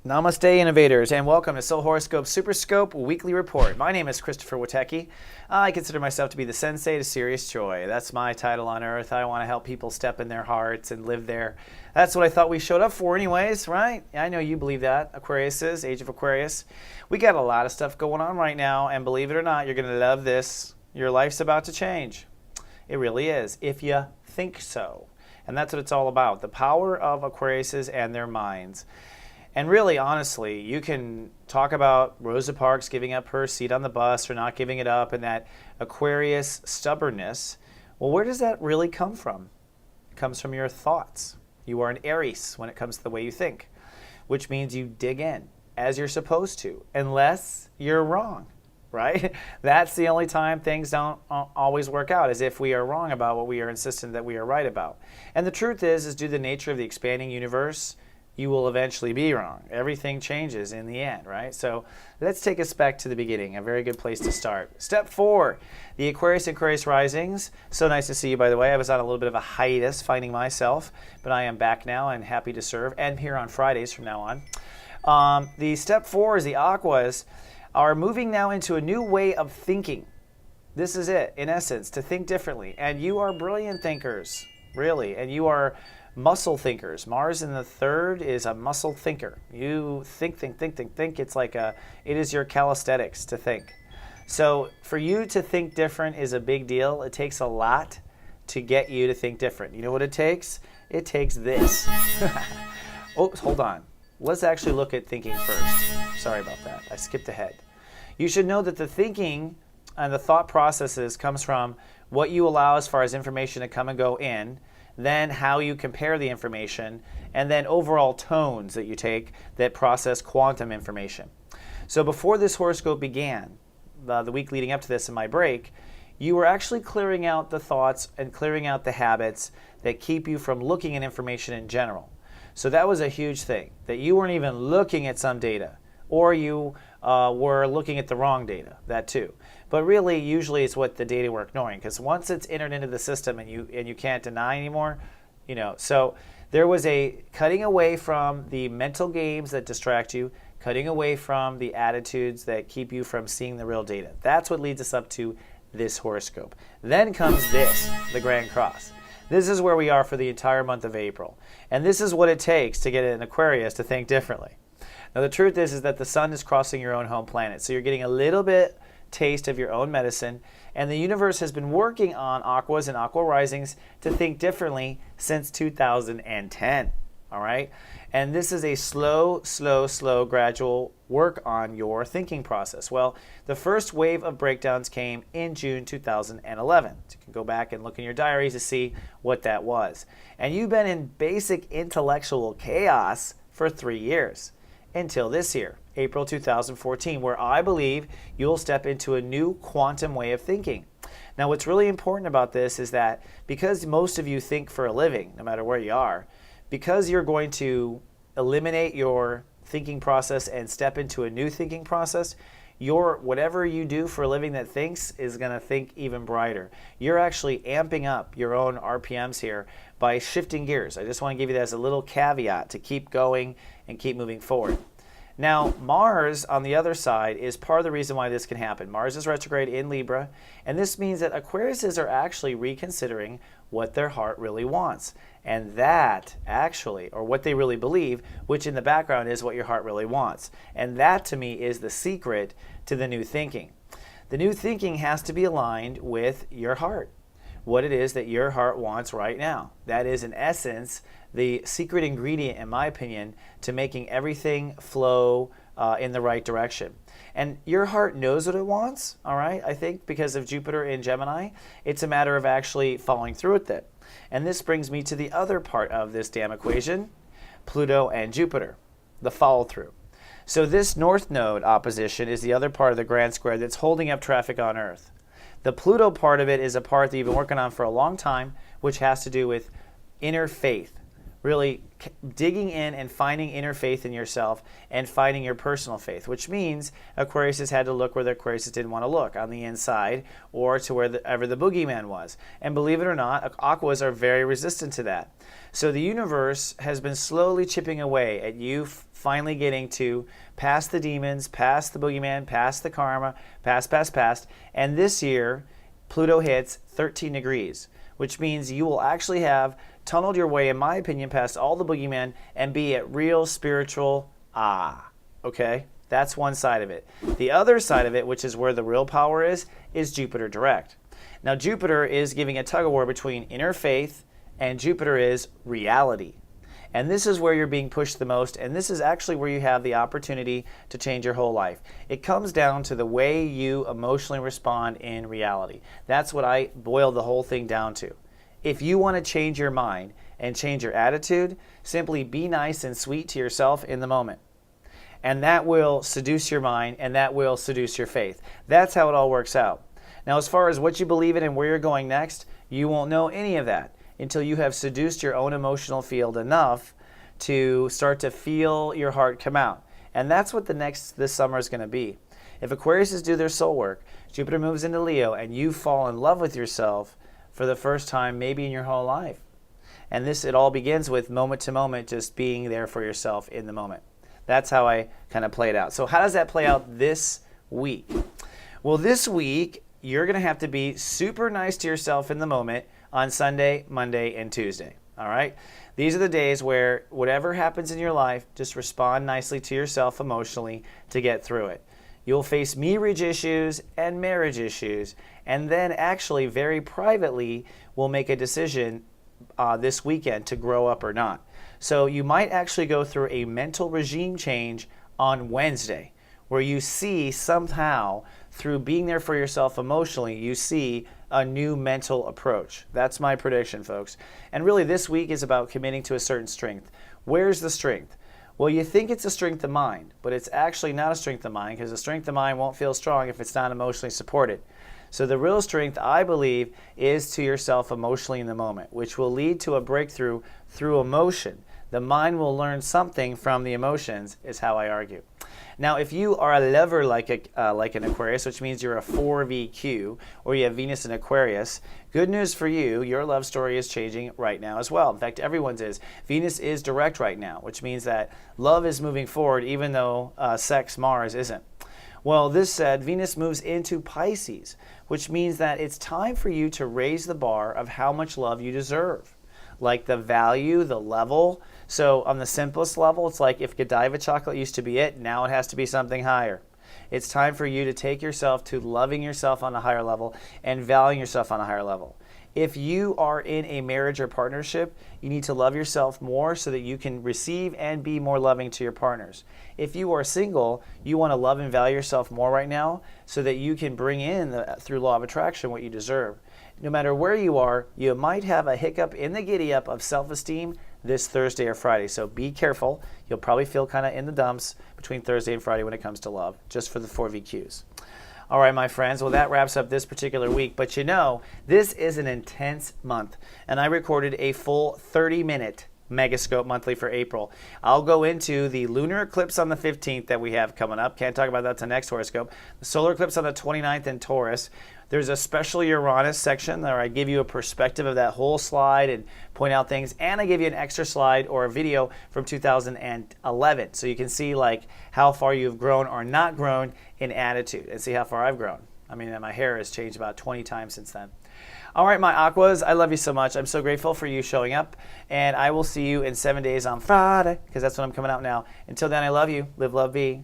Namaste, innovators, and welcome to Soul Horoscope Superscope Weekly Report. My name is Christopher Witecki. I consider myself to be the sensei to serious joy. That's my title on earth. I want to help people step in their hearts and live there. That's what I thought we showed up for anyways, right? I know you believe that. Aquarius is, Age of Aquarius. We got a lot of stuff going on right now, and believe it or not, you're going to love this. Your life's about to change. It really is, if you think so. And that's what it's all about, the power of Aquariuses and their minds. And really, honestly, you can talk about Rosa Parks giving up her seat on the bus or not giving it up and that Aquarius stubbornness. Well, where does that really come from? It comes from your thoughts. You are an Aries when it comes to the way you think, which means you dig in as you're supposed to, unless you're wrong, right? That's the only time things don't always work out, as if we are wrong about what we are insistent that we are right about. And the truth is due to the nature of the expanding universe, you will eventually be wrong. Everything changes in the end, right? So let's take us back to the beginning, a very good place to start. Step 4, the Aquarius and Aquarius Risings. So nice to see you, by the way. I was on a little bit of a hiatus finding myself, but I am back now and happy to serve, and here on Fridays from now on. The Step 4 is the Aquas are moving now into a new way of thinking. This is it, in essence, to think differently. And you are brilliant thinkers, really, and you are muscle thinkers. Mars in the third is a muscle thinker. You think. It's like it is your calisthenics to think. So for you to think different is a big deal. It takes a lot to get you to think different. You know what it takes? It takes this. Oops, hold on. Let's actually look at thinking first. Sorry about that. I skipped ahead. You should know that the thinking and the thought processes comes from what you allow as far as information to come and go in, then how you compare the information, and then overall tones that you take that process quantum information. So before this horoscope began, the week leading up to this in my break, you were actually clearing out the thoughts and clearing out the habits that keep you from looking at information in general. So that was a huge thing, that you weren't even looking at some data, or you were looking at the wrong data, that too. But really, usually it's what the data we're ignoring, because once it's entered into the system and you can't deny anymore, so there was a cutting away from the mental games that distract you, cutting away from the attitudes that keep you from seeing the real data. That's what leads us up to this horoscope. Then comes this, the Grand Cross. This is where we are for the entire month of April. And this is what it takes to get an Aquarius to think differently. Now the truth is that the sun is crossing your own home planet. So you're getting a little bit taste of your own medicine, and the universe has been working on Aquas and Aqua Risings to think differently since 2010. All right? And this is a slow, gradual work on your thinking process. Well, the first wave of breakdowns came in June 2011. So you can go back and look in your diaries to see what that was. And you've been in basic intellectual chaos for 3 years until this year, April 2014, where I believe you'll step into a new quantum way of thinking. Now, what's really important about this is that because most of you think for a living, no matter where you are, because you're going to eliminate your thinking process and step into a new thinking process, whatever you do for a living that thinks is going to think even brighter. You're actually amping up your own RPMs here by shifting gears. I just want to give you that as a little caveat to keep going and keep moving forward. Now, Mars, on the other side, is part of the reason why this can happen. Mars is retrograde in Libra, and this means that Aquariuses are actually reconsidering what their heart really wants. And that actually, or what they really believe, which in the background is what your heart really wants. And that, to me, is the secret to the new thinking. The new thinking has to be aligned with your heart, what it is that your heart wants right now. That is, in essence, the secret ingredient, in my opinion, to making everything flow in the right direction. And your heart knows what it wants, all right? I think because of Jupiter in Gemini, it's a matter of actually following through with it. And this brings me to the other part of this damn equation, Pluto and Jupiter, the follow-through. So this North Node opposition is the other part of the grand square that's holding up traffic on Earth. The Pluto part of it is a part that you've been working on for a long time, which has to do with inner faith. really digging in and finding inner faith in yourself and finding your personal faith, which means Aquarius has had to look where the Aquarius didn't want to look, on the inside or to wherever the boogeyman was. And believe it or not, Aquas are very resistant to that. So the universe has been slowly chipping away at you finally getting to past the demons, past the boogeyman, past the karma, past. And this year, Pluto hits 13 degrees, which means you will actually have tunneled your way, in my opinion, past all the boogeymen and be at real spiritual okay? That's one side of it. The other side of it, which is where the real power is Jupiter direct. Now, Jupiter is giving a tug-of-war between inner faith and Jupiter is reality. And this is where you're being pushed the most, and this is actually where you have the opportunity to change your whole life. It comes down to the way you emotionally respond in reality. That's what I boil the whole thing down to. If you want to change your mind and change your attitude, simply be nice and sweet to yourself in the moment. And that will seduce your mind, and that will seduce your faith. That's how it all works out. Now, as far as what you believe in and where you're going next, you won't know any of that until you have seduced your own emotional field enough to start to feel your heart come out. And that's what this summer is going to be. If Aquariuses do their soul work, Jupiter moves into Leo, and you fall in love with yourself for the first time maybe in your whole life. And it all begins with moment to moment, just being there for yourself in the moment. That's how I kind of play it out. So how does that play out this week? Well, this week, you're going to have to be super nice to yourself in the moment on Sunday, Monday, and Tuesday. All right? These are the days where whatever happens in your life, just respond nicely to yourself emotionally to get through it. You'll face marriage issues and marriage issues, and then actually very privately will make a decision this weekend to grow up or not. So you might actually go through a mental regime change on Wednesday, where you see somehow through being there for yourself emotionally, you see a new mental approach. That's my prediction, folks. And really this week is about committing to a certain strength. Where's the strength? Well, you think it's a strength of mind, but it's actually not a strength of mind, because a strength of mind won't feel strong if it's not emotionally supported. So the real strength, I believe, is to yourself emotionally in the moment, which will lead to a breakthrough through emotion. The mind will learn something from the emotions, is how I argue. Now, if you are a lover like an Aquarius, which means you're a 4VQ, or you have Venus in Aquarius, good news for you, your love story is changing right now as well. In fact, everyone's is. Venus is direct right now, which means that love is moving forward even though sex Mars isn't. Well, this said, Venus moves into Pisces, which means that it's time for you to raise the bar of how much love you deserve. Like the value, the level. So on the simplest level, it's like if Godiva chocolate used to be it, now it has to be something higher. It's time for you to take yourself to loving yourself on a higher level and valuing yourself on a higher level. If you are in a marriage or partnership, you need to love yourself more so that you can receive and be more loving to your partners. If you are single, you want to love and value yourself more right now so that you can bring in, through law of attraction, what you deserve. No matter where you are, you might have a hiccup in the giddy-up of self-esteem this Thursday or Friday. So be careful. You'll probably feel kind of in the dumps between Thursday and Friday when it comes to love, just for the 4VQs. All right, my friends, well, that wraps up this particular week. But you know, this is an intense month, and I recorded a full 30-minute Megascope monthly for April. I'll go into the lunar eclipse on the 15th that we have coming up. Can't talk about that till next horoscope. The solar eclipse on the 29th in Taurus. There's a special Uranus section where I give you a perspective of that whole slide and point out things, and I give you an extra slide or a video from 2011 so you can see like how far you've grown or not grown in attitude and see how far I've grown. I mean, my hair has changed about 20 times since then. All right, my Aquas, I love you so much. I'm so grateful for you showing up, and I will see you in 7 days on Friday, because that's when I'm coming out now. Until then, I love you. Live, love, be.